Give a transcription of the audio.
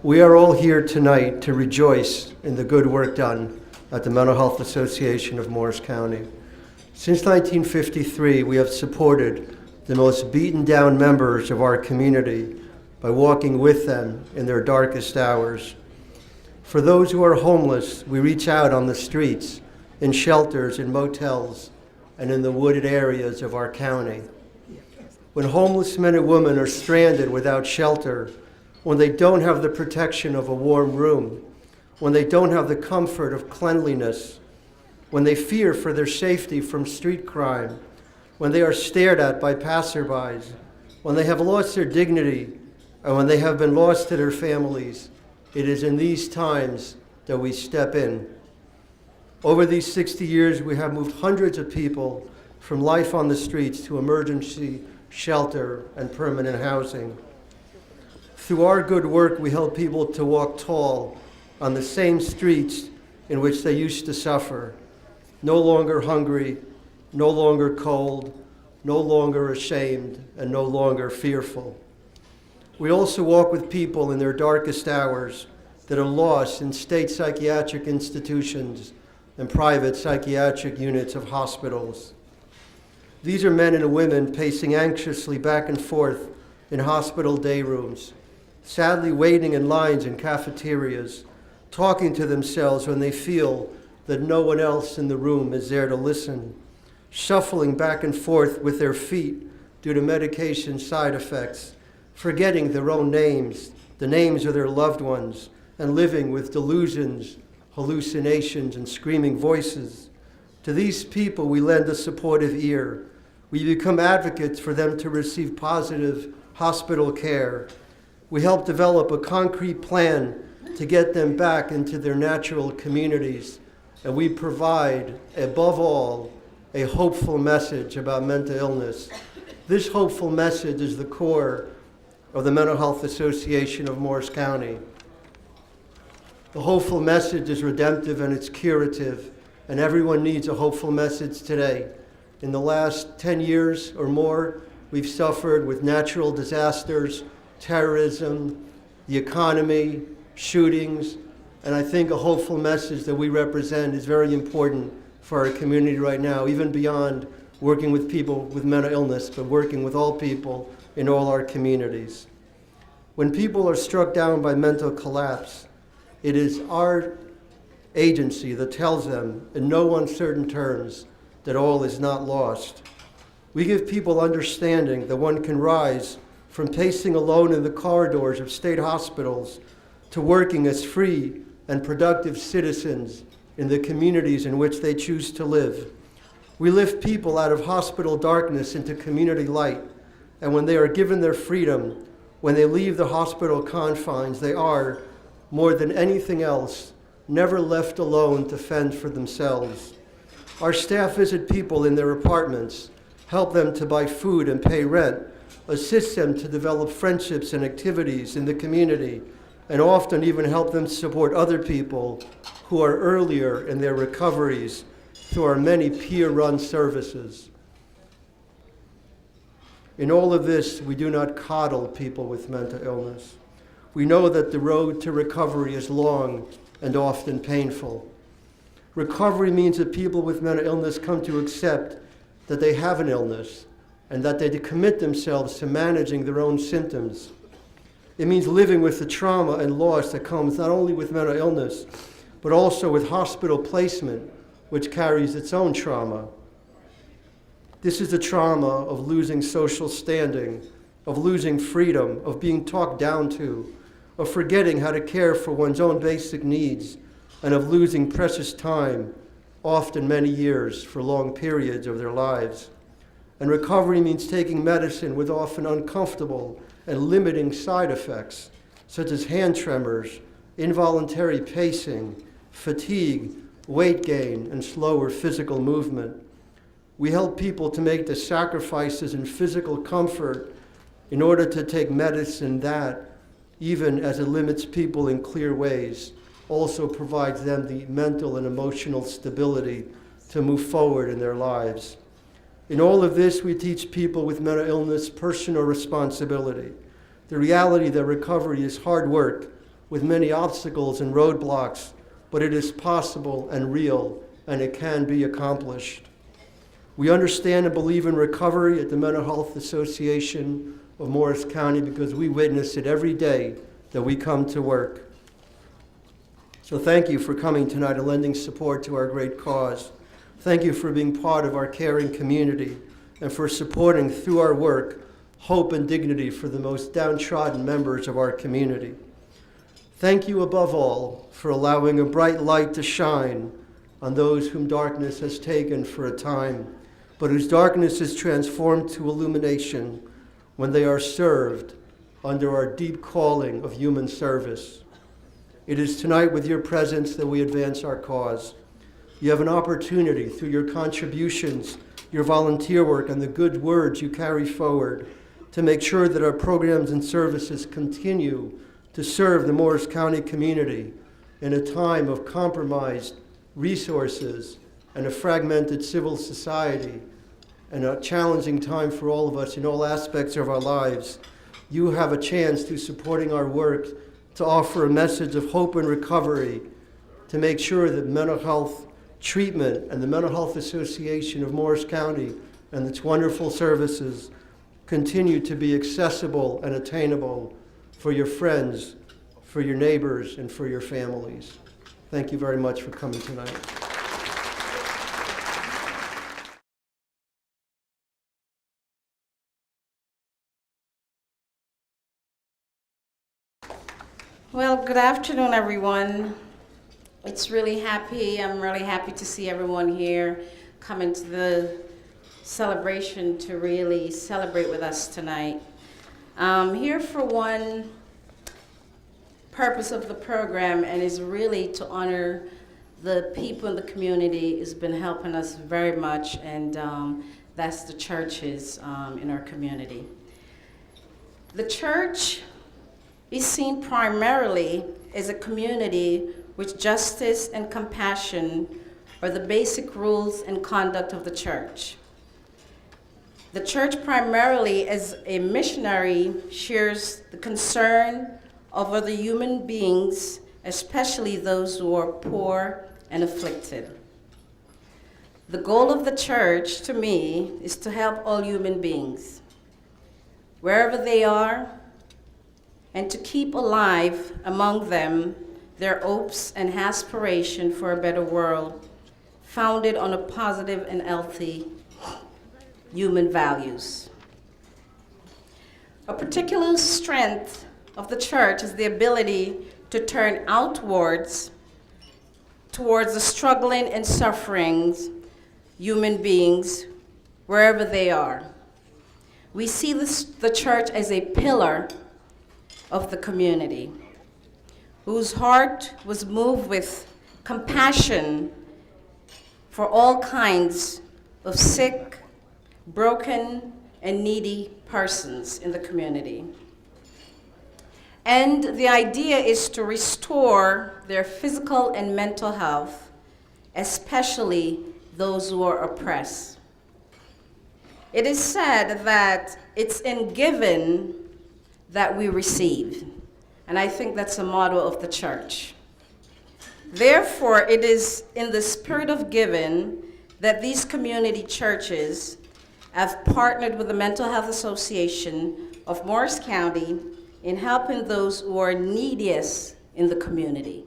We are all here tonight to rejoice in the good work done at the Mental Health Association of Morris County. Since 1953, we have supported the most beaten down members of our community by walking with them in their darkest hours. For those who are homeless, we reach out on the streets, in shelters, in motels, and in the wooded areas of our county. When homeless men and women are stranded without shelter, when they don't have the protection of a warm room, when they don't have the comfort of cleanliness, when they fear for their safety from street crime, when they are stared at by passerbys, when they have lost their dignity, and when they have been lost to their families, it is in these times that we step in. Over these 60 years, we have moved hundreds of people from life on the streets to emergency shelter and permanent housing. Through our good work, we help people to walk tall on the same streets in which they used to suffer, no longer hungry, no longer cold, no longer ashamed, and no longer fearful. We also walk with people in their darkest hours that are lost in state psychiatric institutions and private psychiatric units of hospitals. These are men and women pacing anxiously back and forth in hospital day rooms, sadly waiting in lines in cafeterias, talking to themselves when they feel that no one else in the room is there to listen, shuffling back and forth with their feet due to medication side effects, forgetting their own names, the names of their loved ones, and living with delusions, hallucinations, and screaming voices. To these people, we lend a supportive ear. We become advocates for them to receive positive hospital care. We help develop a concrete plan to get them back into their natural communities. And we provide, above all, a hopeful message about mental illness. This hopeful message is the core of the Mental Health Association of Morris County. The hopeful message is redemptive and it's curative, and everyone needs a hopeful message today. In the last 10 years or more, we've suffered with natural disasters, terrorism, the economy, shootings, and I think a hopeful message that we represent is very important for our community right now, even beyond working with people with mental illness, but working with all people in all our communities. When people are struck down by mental collapse, it is our agency that tells them in no uncertain terms that all is not lost. We give people understanding that one can rise from pacing alone in the corridors of state hospitals to working as free and productive citizens in the communities in which they choose to live. We lift people out of hospital darkness into community light, and when they are given their freedom, when they leave the hospital confines, they are, more than anything else, never left alone to fend for themselves. Our staff visit people in their apartments, help them to buy food and pay rent, assist them to develop friendships and activities in the community, and often even help them support other people who are earlier in their recoveries through our many peer-run services. In all of this, we do not coddle people with mental illness. We know that the road to recovery is long and often painful. Recovery means that people with mental illness come to accept that they have an illness and that they commit themselves to managing their own symptoms. It means living with the trauma and loss that comes not only with mental illness, but also with hospital placement, which carries its own trauma. This is the trauma of losing social standing, of losing freedom, of being talked down to, of forgetting how to care for one's own basic needs, and of losing precious time, often many years, for long periods of their lives. And recovery means taking medicine with often uncomfortable and limiting side effects, such as hand tremors, involuntary pacing, fatigue, weight gain, and slower physical movement. We help people to make the sacrifices in physical comfort in order to take medicine that, even as it limits people in clear ways, also provides them the mental and emotional stability to move forward in their lives. In all of this, we teach people with mental illness personal responsibility, the reality that recovery is hard work, with many obstacles and roadblocks, but it is possible and real, and it can be accomplished. We understand and believe in recovery at the Mental Health Association of Morris County because we witness it every day that we come to work. So thank you for coming tonight and lending support to our great cause. Thank you for being part of our caring community and for supporting through our work hope and dignity for the most downtrodden members of our community. Thank you above all for allowing a bright light to shine on those whom darkness has taken for a time, but whose darkness is transformed to illumination when they are served under our deep calling of human service. It is tonight with your presence that we advance our cause. You have an opportunity through your contributions, your volunteer work, and the good words you carry forward to make sure that our programs and services continue to serve the Morris County community in a time of compromised resources and a fragmented civil society and a challenging time for all of us in all aspects of our lives. You have a chance through supporting our work to offer a message of hope and recovery, to make sure that mental health treatment and the Mental Health Association of Morris County and its wonderful services continue to be accessible and attainable for your friends, for your neighbors, and for your families. Thank you very much for coming tonight. Well, good afternoon, everyone. I'm really happy to see everyone here coming to the celebration to really celebrate with us tonight. Here for one purpose of the program, and is really to honor the people in the community who's been helping us very much, and that's the churches in our community. The church is seen primarily as a community which justice and compassion are the basic rules and conduct of the church. The church primarily as a missionary shares the concern of other human beings, especially those who are poor and afflicted. The goal of the church, to me, is to help all human beings, wherever they are, and to keep alive among them their hopes and aspiration for a better world founded on a positive and healthy human values. A particular strength of the church is the ability to turn outwards towards the struggling and suffering human beings wherever they are. We see the church as a pillar of the community, whose heart was moved with compassion for all kinds of sick, broken, and needy persons in the community. And the idea is to restore their physical and mental health, especially those who are oppressed. It is said that it's in giving that we receive. And I think that's a motto of the church. Therefore, it is in the spirit of giving that these community churches have partnered with the Mental Health Association of Morris County in helping those who are neediest in the community.